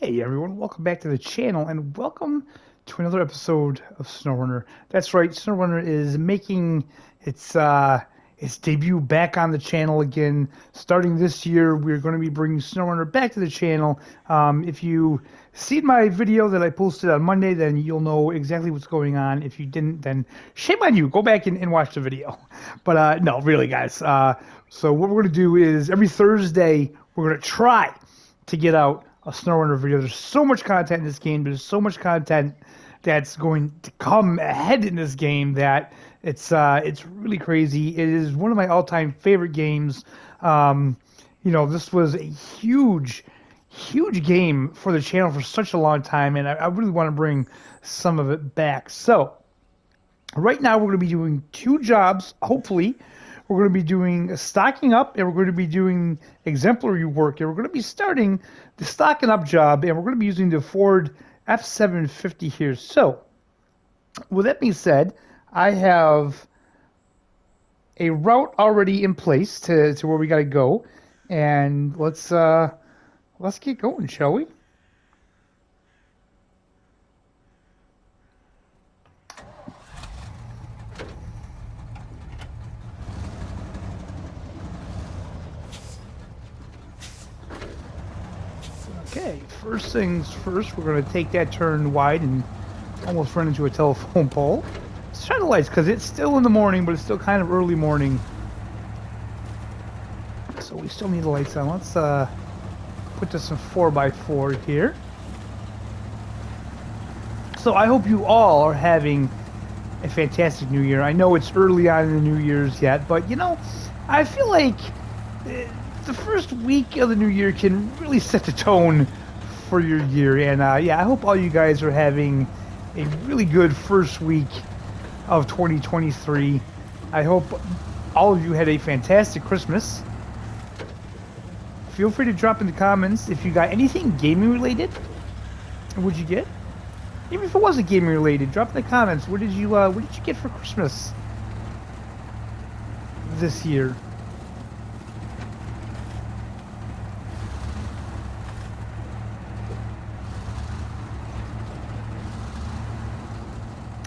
Hey everyone, welcome back to the channel and welcome to another episode of SnowRunner. That's right, SnowRunner is making its debut back on the channel again. Starting this year, we're going to be bringing SnowRunner back to the channel. If you seen my video that I posted on Monday, then you'll know exactly what's going on. If you didn't, then shame on you. Go back and watch the video. But no, really, guys. So what we're going to do is every Thursday, we're going to try to get out a SnowRunner video. There's so much content in this game. There's so much content that's going to come ahead in this game that it's really crazy. It is one of my all-time favorite games. This was a huge game for the channel for such a long time, and I really want to bring some of it back. So right now we're going to be doing two jobs, hopefully. We're going to be doing stocking up, and we're going to be doing exemplary work. And we're going to be starting the stocking up job, and we're going to be using the Ford F750 here. So, with that being said, I have a route already in place to where we got to go, and let's get going, shall we? Okay, first things first, we're going to take that turn wide and almost run into a telephone pole. Let's try the lights because it's still in the morning, but it's still kind of early morning. So we still need the lights on. Let's put this in 4x4 here. So I hope you all are having a fantastic New Year. I know it's early on in the New Year's yet, but I feel like the first week of the new year can really set the tone for your year. And yeah, I hope all you guys are having a really good first week of 2023. I hope all of you had a fantastic Christmas. Feel free to drop in the comments if you got anything gaming related. What'd you get? Even if it wasn't gaming related, drop in the comments. What did you get for Christmas this year?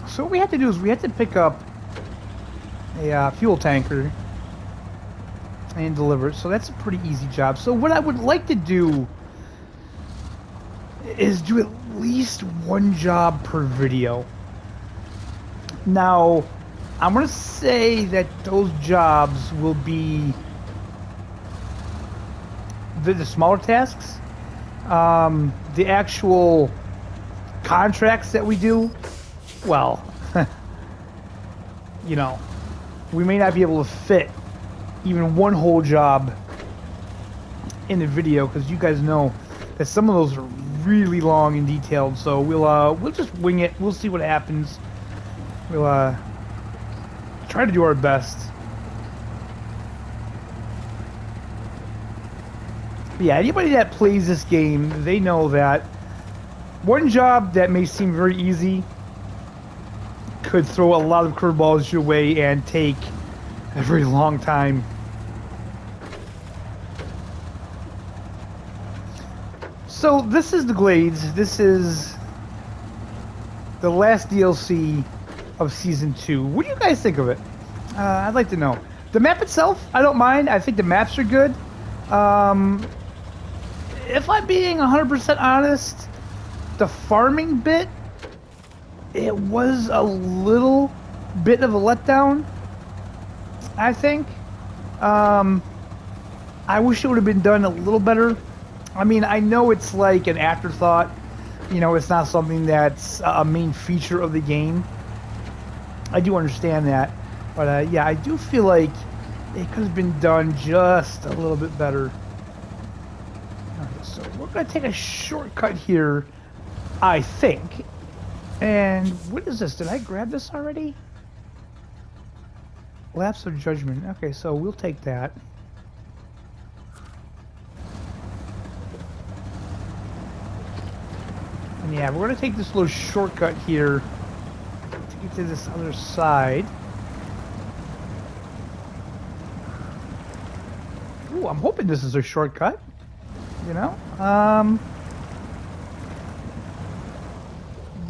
So what we had to do is we had to pick up a fuel tanker and deliver it. So that's a pretty easy job. So what I would like to do is do at least one job per video. Now, I'm going to say that those jobs will be the smaller tasks. The actual contracts that we do, well, we may not be able to fit even one whole job in the video because you guys know that some of those are really long and detailed. So we'll just wing it. We'll see what happens. We'll try to do our best. But yeah, anybody that plays this game, they know that one job that may seem very easy could throw a lot of curveballs your way and take a very long time. So this is the Glades. This is the last DLC of Season 2. What do you guys think of it? I'd like to know. The map itself, I don't mind. I think the maps are good. If I'm being 100% honest, the farming bit, it was a little bit of a letdown, I think. I wish it would have been done a little better. I mean, I know it's like an afterthought. It's not something that's a main feature of the game. I do understand that. But yeah, I do feel like it could have been done just a little bit better. Okay, so we're going to take a shortcut here, I think. And what is this? Did I grab this already? Lapse of Judgment. Okay, so we'll take that. And yeah, we're going to take this little shortcut here to get to this other side. Ooh, I'm hoping this is a shortcut.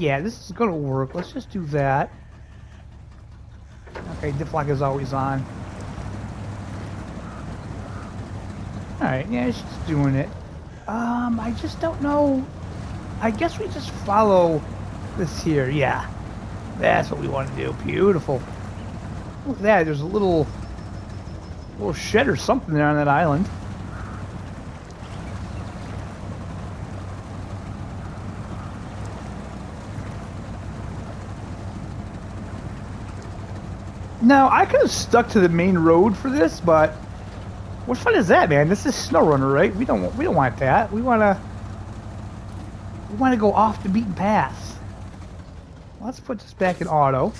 Yeah, this is gonna work. Let's just do that. Okay, diff lock is always on. Alright, yeah, she's doing it. I just don't know. I guess we just follow this here. Yeah, that's what we want to do. Beautiful. Look at that. There's a little shed or something there on that island. Now, I could have stuck to the main road for this, but what fun is that, man? This is SnowRunner, right? We don't want that. We want to go off the beaten path. Let's put this back in auto.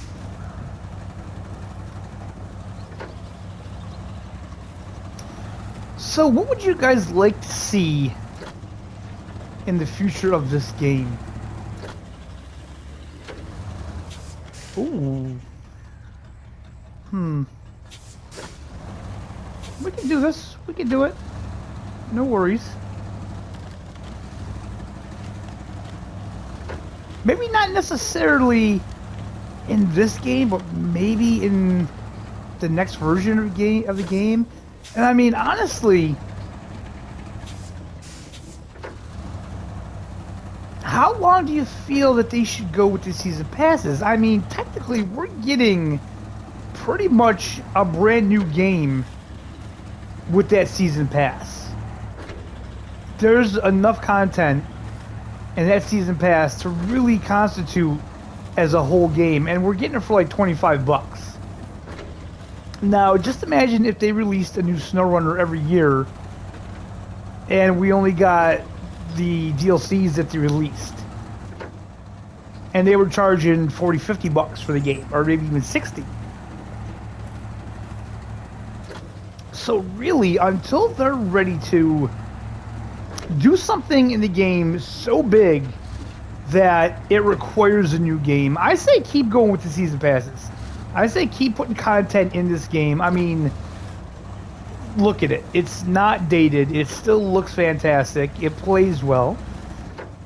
So, what would you guys like to see in the future of this game? Ooh. We can do this. We can do it. No worries. Maybe not necessarily in this game, but maybe in the next version of the game. And I mean, honestly, how long do you feel that they should go with the season passes? I mean, technically, we're getting pretty much a brand new game with that season pass. There's enough content in that season pass to really constitute as a whole game, and we're getting it for like 25 bucks. Now, just imagine if they released a new SnowRunner every year and we only got the DLCs that they released. And they were charging 40, 50 bucks for the game, or maybe even 60. So really, until they're ready to do something in the game so big that it requires a new game, I say keep going with the season passes. I say keep putting content in this game. I mean, look at it. It's not dated. It still looks fantastic. It plays well.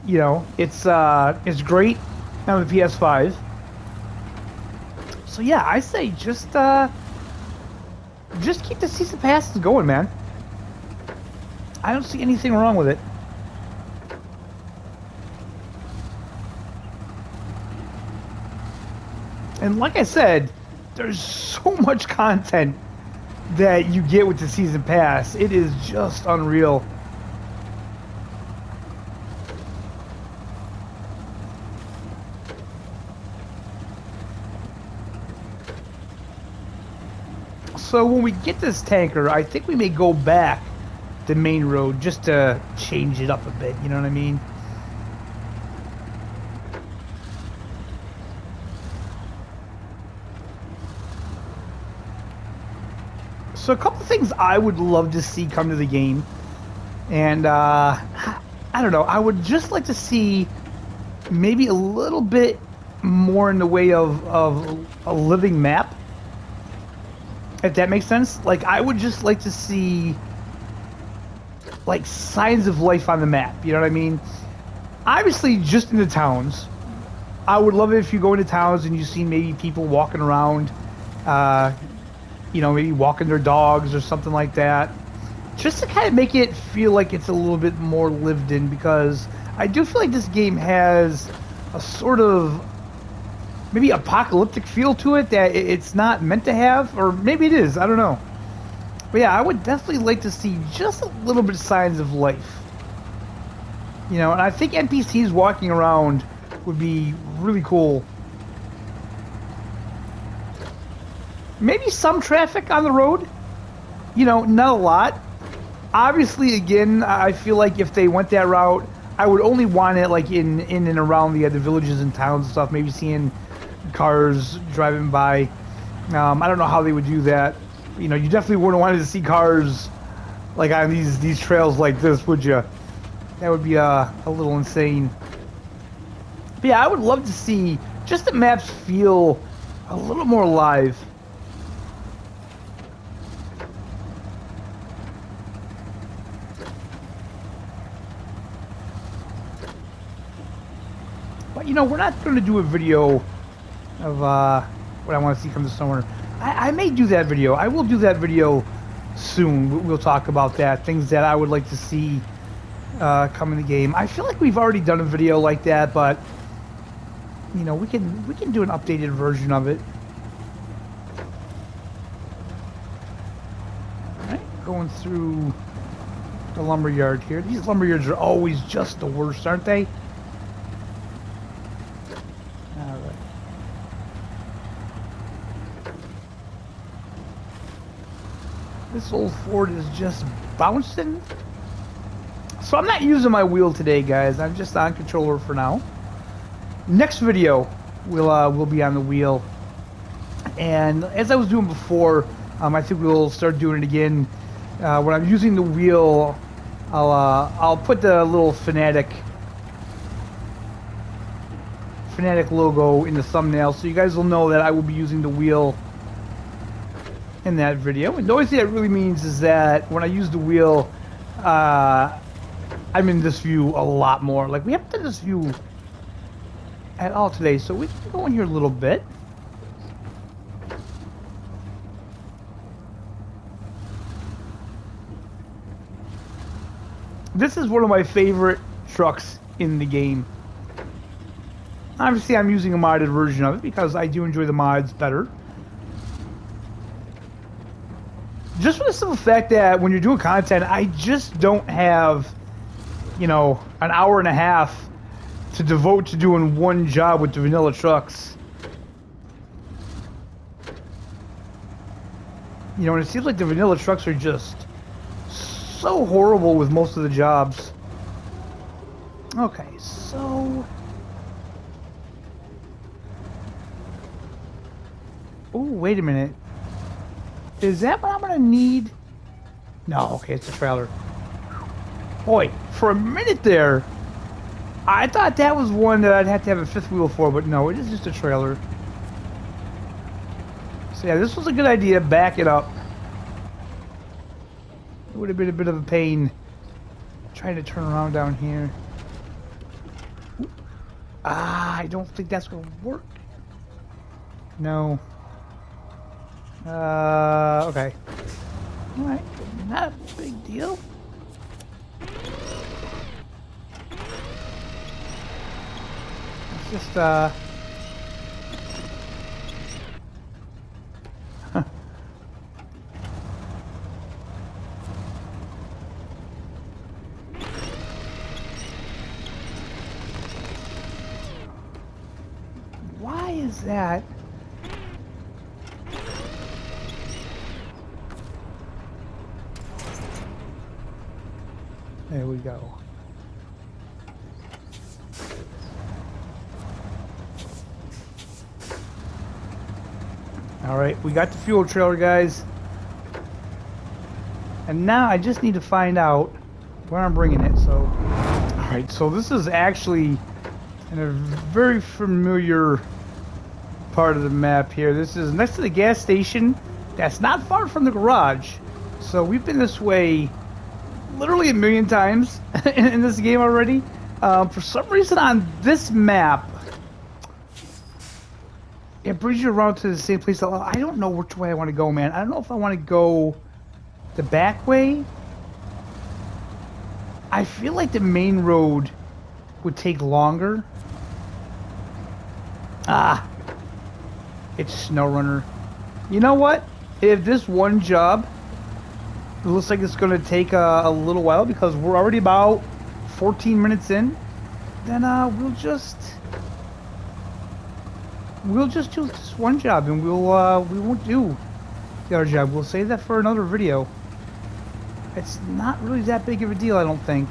You know, it's great on the PS5. So yeah, I say just keep the season passes going, man. I don't see anything wrong with it. And like I said, there's so much content that you get with the season pass. It is just unreal. So when we get this tanker, I think we may go back the main road just to change it up a bit, you know what I mean? So a couple things I would love to see come to the game, and I don't know, I would just like to see maybe a little bit more in the way of a living map, if that makes sense. Like, I would just like to see like signs of life on the map, you know what I mean? Obviously just in the towns. I would love it if you go into towns and you see maybe people walking around, you know, maybe walking their dogs or something like that, just to kind of make it feel like it's a little bit more lived in, because I do feel like this game has a sort of maybe apocalyptic feel to it that it's not meant to have, or maybe it is, I don't know. But yeah, I would definitely like to see just a little bit of signs of life. You know, and I think NPCs walking around would be really cool. Maybe some traffic on the road. You know, not a lot. Obviously, again, I feel like if they went that route, I would only want it like in and around the villages and towns and stuff. Maybe seeing cars driving by. I don't know how they would do that. You know, you definitely wouldn't want to see cars like on these trails like this, would you? That would be a little insane. But yeah, I would love to see just the maps feel a little more alive. But But you know, we're not going to do a video of what I want to see come to SnowRunner. I may do that video. I will do that video soon. We'll talk about that. Things that I would like to see come in the game. I feel like we've already done a video like that, but you know, we can do an updated version of it. All right, going through the lumber yard here. These lumber yards are always just the worst, aren't they? All right. This old Ford is just bouncing. So I'm not using my wheel today, guys. I'm just on controller for now. Next video, we'll be on the wheel. And as I was doing before, I think we'll start doing it again. When I'm using the wheel, I'll put the little Fanatic logo in the thumbnail, so you guys will know that I will be using the wheel in that video. And the only thing that really means is that when I use the wheel, I'm in this view a lot more. Like, we haven't done this view at all today, so we can go in here a little bit. This is one of my favorite trucks in the game. Obviously, I'm using a modded version of it because I do enjoy the mods better. Just for the simple fact that when you're doing content, I just don't have, you know, an hour and a half to devote to doing one job with the vanilla trucks. You know, and it seems like the vanilla trucks are just so horrible with most of the jobs. Okay, so... oh, wait a minute. Is that what I'm gonna need? No, okay, it's a trailer. Boy, for a minute there, I thought that was one that I'd have to have a fifth wheel for, but no, it is just a trailer. So yeah, this was a good idea. Back it up. It would have been a bit of a pain trying to turn around down here. Oop. Ah, I don't think that's gonna work. No. Okay. Alright, not a big deal. It's just, why is that? There we go. Alright, we got the fuel trailer, guys. And now I just need to find out where I'm bringing it. So, alright, so this is actually in a very familiar part of the map here. This is next to the gas station. That's not far from the garage. So we've been this way literally a million times in this game already. For some reason on this map, it brings you around to the same place. I don't know which way I want to go, man. I don't know if I want to go the back way. I feel like the main road would take longer. Ah, it's SnowRunner. You know what? If this one job, it looks like it's going to take a little while because we're already about 14 minutes in, then we'll just do this one job and we won't do the other job. We'll save that for another video. It's not really that big of a deal, I don't think.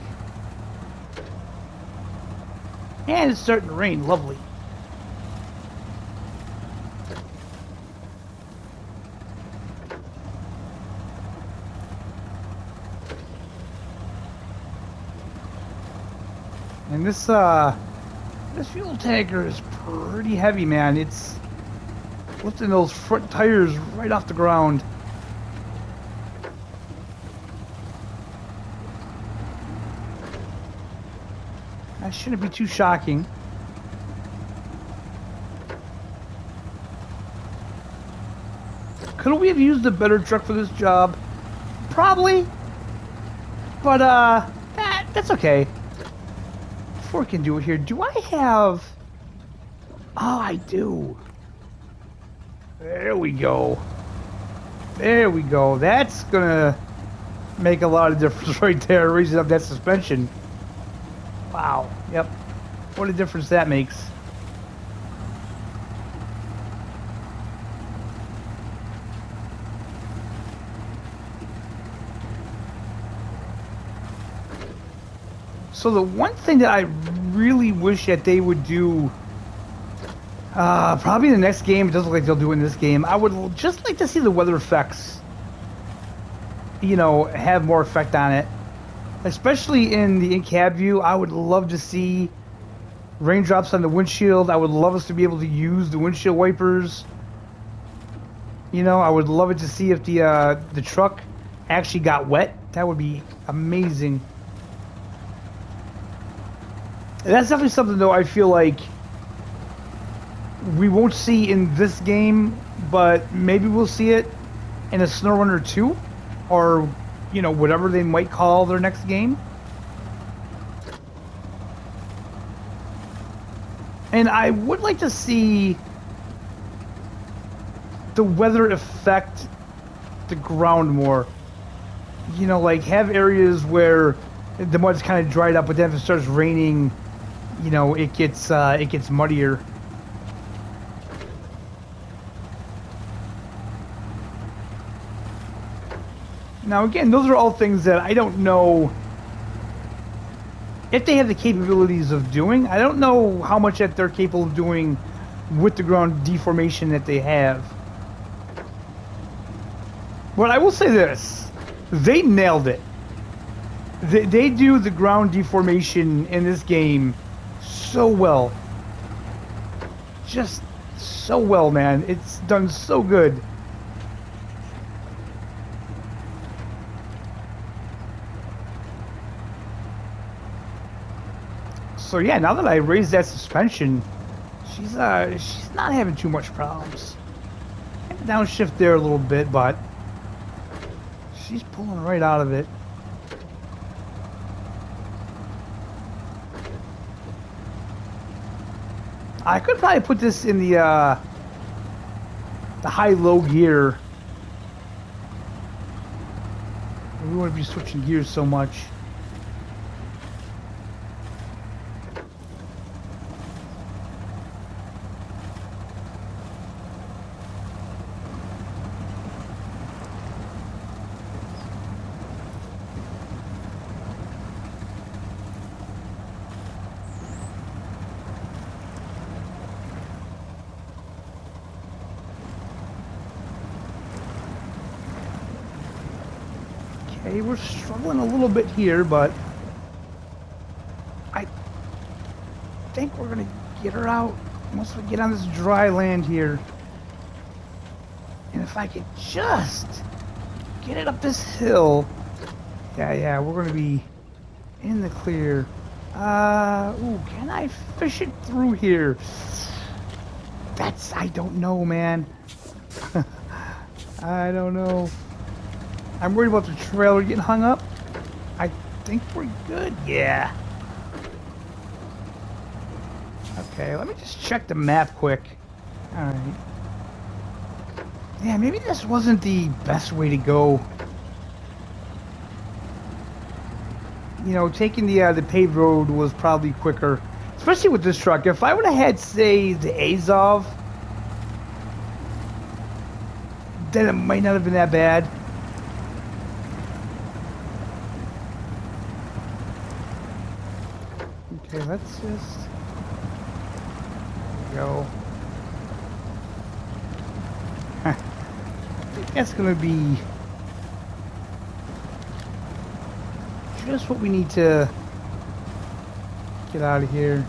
And it's starting to rain. Lovely. And this fuel tanker is pretty heavy, man. It's lifting those front tires right off the ground. That shouldn't be too shocking. Could we have used a better truck for this job? Probably. But, that's okay. Before we can do it here, do I have... Oh, I do. There we go. There we go. That's gonna make a lot of difference right there, raising up that suspension. Wow. Yep. What a difference that makes. So the one thing that I really wish that they would do, probably in the next game, it doesn't look like they'll do it in this game, I would just like to see the weather effects, you know, have more effect on it. Especially in the in-cab view, I would love to see raindrops on the windshield. I would love us to be able to use the windshield wipers. You know, I would love it to see if the truck actually got wet. That would be amazing. That's definitely something, though, I feel like we won't see in this game, but maybe we'll see it in a SnowRunner 2, or, you know, whatever they might call their next game. And I would like to see the weather affect the ground more. You know, like have areas where the mud's kind of dried up, but then if it starts raining, you know, it gets muddier. Now again, those are all things that I don't know if they have the capabilities of doing. I don't know how much that they're capable of doing with the ground deformation that they have. But I will say this, they nailed it. They do the ground deformation in this game so well. Just so well, man. It's done so good. So yeah, now that I raised that suspension, she's not having too much problems. Downshift there a little bit, but she's pulling right out of it. I could probably put this in the high-low gear. We wouldn't be switching gears so much. Okay, we're struggling a little bit here, but I think we're gonna get her out once we get on this dry land here. And if I could just get it up this hill, yeah, we're gonna be in the clear. Ooh, can I fish it through here? I don't know, man. I don't know. I'm worried about the trailer getting hung up. I think we're good. Yeah. Okay, let me just check the map quick. Alright. Yeah, maybe this wasn't the best way to go. You know, taking the paved road was probably quicker. Especially with this truck. If I would have had, say, the Azov, then it might not have been that bad. Okay, let's just go. I think that's gonna be just what we need to get out of here.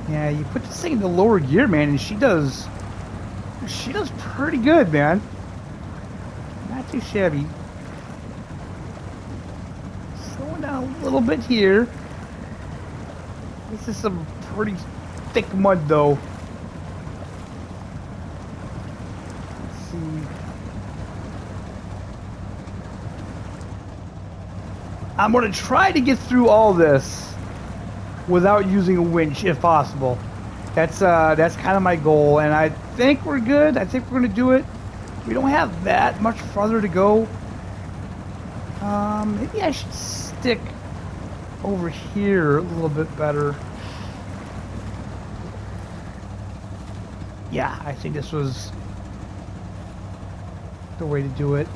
Yeah, you put this thing in the lower gear, man, and she does pretty good, man. Not too shabby. Slowing down a little bit here. This is some pretty thick mud, though. Let's see. I'm gonna try to get through all this without using a winch, if possible. That's kind of my goal, and I think we're good. I think we're gonna do it. We don't have that much farther to go. Maybe I should stick over here a little bit better. Yeah, I think this was the way to do it.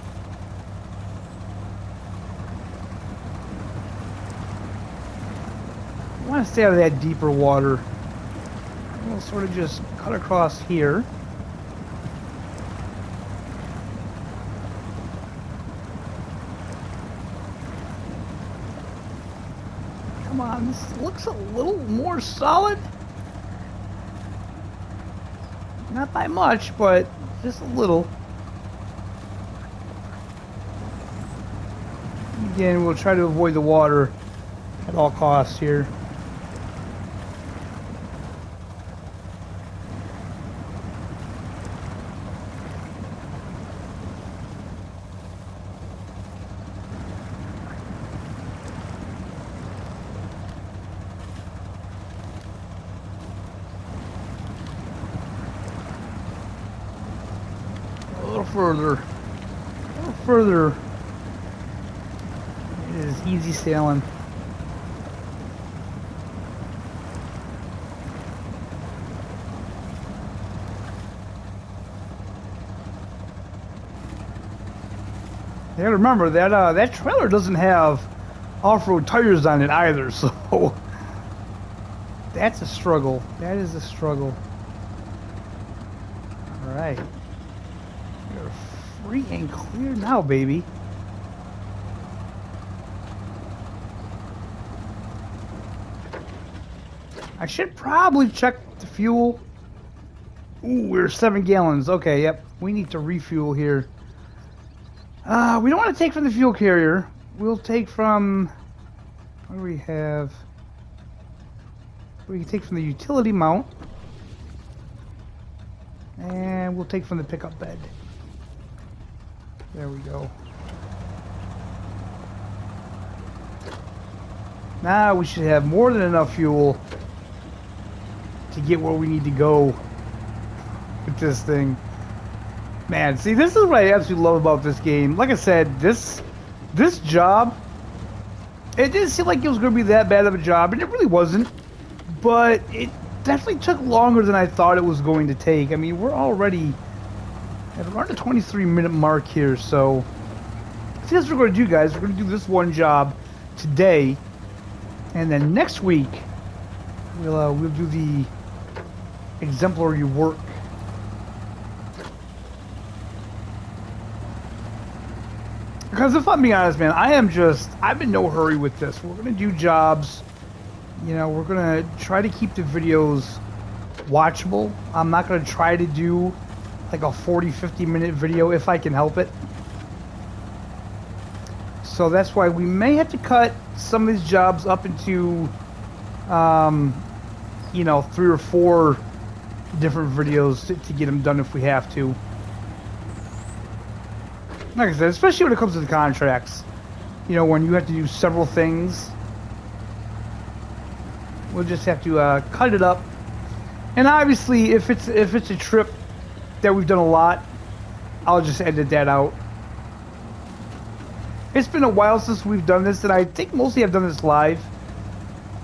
I want to stay out of that deeper water. We'll sort of just cut across here. Come on, this looks a little more solid. Not by much, but just a little. Again, we'll try to avoid the water at all costs here. A little further, it is easy sailing. You gotta remember that that trailer doesn't have off-road tires on it either, so that's a struggle. That is a struggle. All right. Free and clear now, baby. I should probably check the fuel. Ooh, we're 7 gallons. Okay, yep. We need to refuel here. We don't want to take from the fuel carrier. We'll take from... What do we have? We can take from the utility mount. And we'll take from the pickup bed. There we go. Now we should have more than enough fuel to get where we need to go with this thing. Man, see, this is what I absolutely love about this game. Like I said, this job, it didn't seem like it was going to be that bad of a job, and it really wasn't. But it definitely took longer than I thought it was going to take. I mean, we're already at around the 23-minute mark here, so see, that's what we're going to do, guys. We're going to do this one job today, and then next week we'll do the exemplary work. Because if I'm being honest, man, I'm in no hurry with this. We're going to do jobs. You know, we're going to try to keep the videos watchable. I'm not going to try to do like a 40-50 minute video if I can help it. So that's why we may have to cut some of these jobs up into you know, 3 or 4 different videos to get them done if we have to. Like I said, especially when it comes to the contracts, you know, when you have to do several things, we'll just have to cut it up. And obviously, if it's a trip that we've done a lot, I'll just edit that out. It's been a while since we've done this, and I think mostly I've done this live,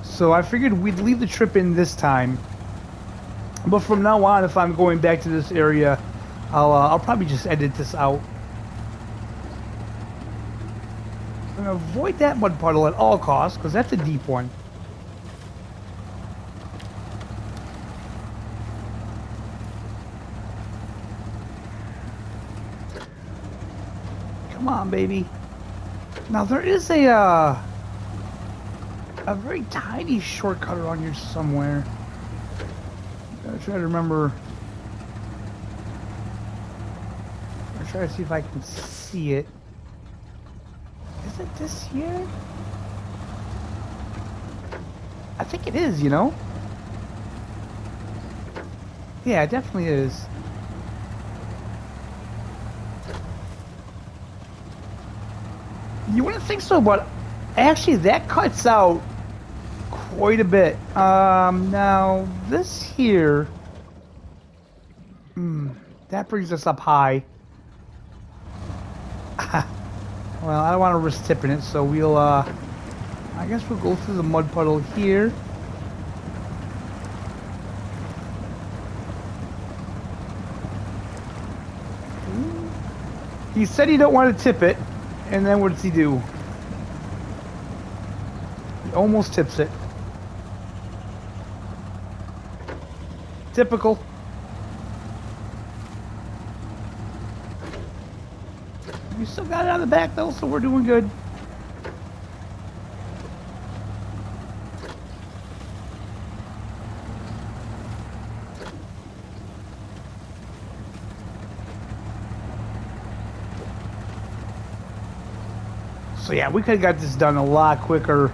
so I figured we'd leave the trip in this time. But from now on, if I'm going back to this area, I'll probably just edit this out. I'm gonna avoid that mud puddle at all costs, because that's a deep one. Come on, baby. Now there is a very tiny shortcut around here somewhere. Gotta try to remember. I'll try to see if I can see it. Is it this here? I think it is, you know? Yeah, it definitely is. You wouldn't think so, but actually that cuts out quite a bit. Now this here, that brings us up high. Well, I don't want to risk tipping it, so we'll, I guess we'll go through the mud puddle here. He said he don't want to tip it, and then what does he do? He almost tips it. Typical. We still got it on the back though, so we're doing good. So yeah, we could have got this done a lot quicker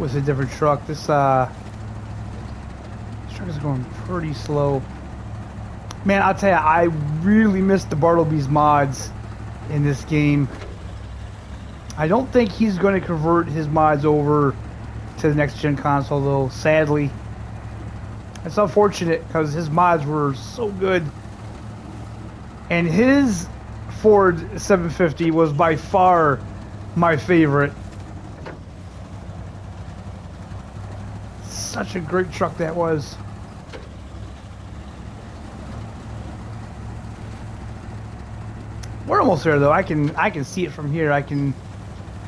with a different truck. This truck is going pretty slow. Man, I'll tell you, I really missed the Bartleby's mods in this game. I don't think he's going to convert his mods over to the next gen console though, sadly. It's unfortunate because his mods were so good. And his Ford 750 was by far my favorite. Such a great truck that was. We're almost there though. I can see it from here. I can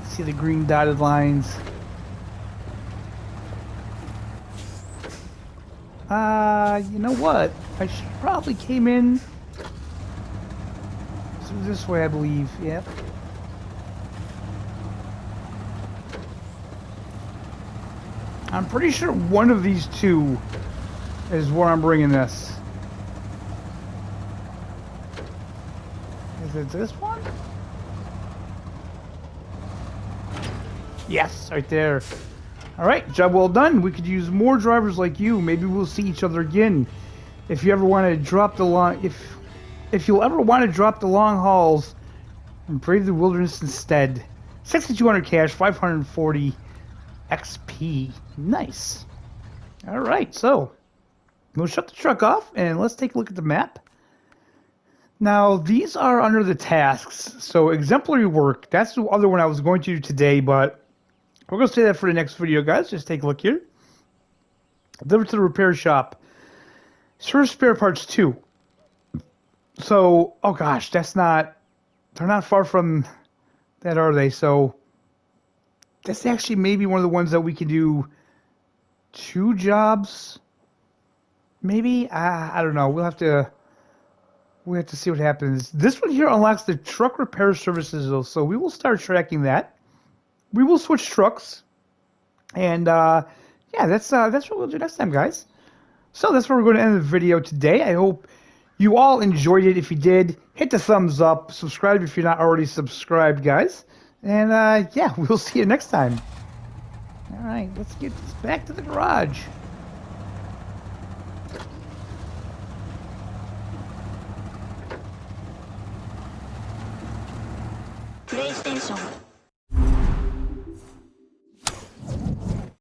see the green dotted lines. You know what? I should probably came in through this way, I believe. Yep. I'm pretty sure one of these two is where I'm bringing this. Is it this one? Yes, right there. All right, job well done. We could use more drivers like you. Maybe we'll see each other again. If you ever want to drop the long, if you'll ever want to drop the long hauls and brave the wilderness instead. 6,200 cash, 540 XP. Nice. All right, so we'll shut the truck off and let's take a look at the map. Now, these are under the tasks. So exemplary work, that's the other one I was going to do today, but we're going to say that for the next video, guys. Just take a look here. Deliver to the repair shop. Service spare parts 2. So, oh gosh, that's not... They're not far from that, are they? So, that's actually maybe one of the ones that we can do 2 jobs. Maybe? I don't know. We'll have to see what happens. This one here unlocks the truck repair services, though. So, we will start tracking that. We will switch trucks, and yeah, that's what we'll do next time, guys. So that's where we're going to end the video today. I hope you all enjoyed it. If you did, hit the thumbs up, subscribe if you're not already subscribed, guys, and yeah, we'll see you next time. All right, let's get this back to the garage. PlayStation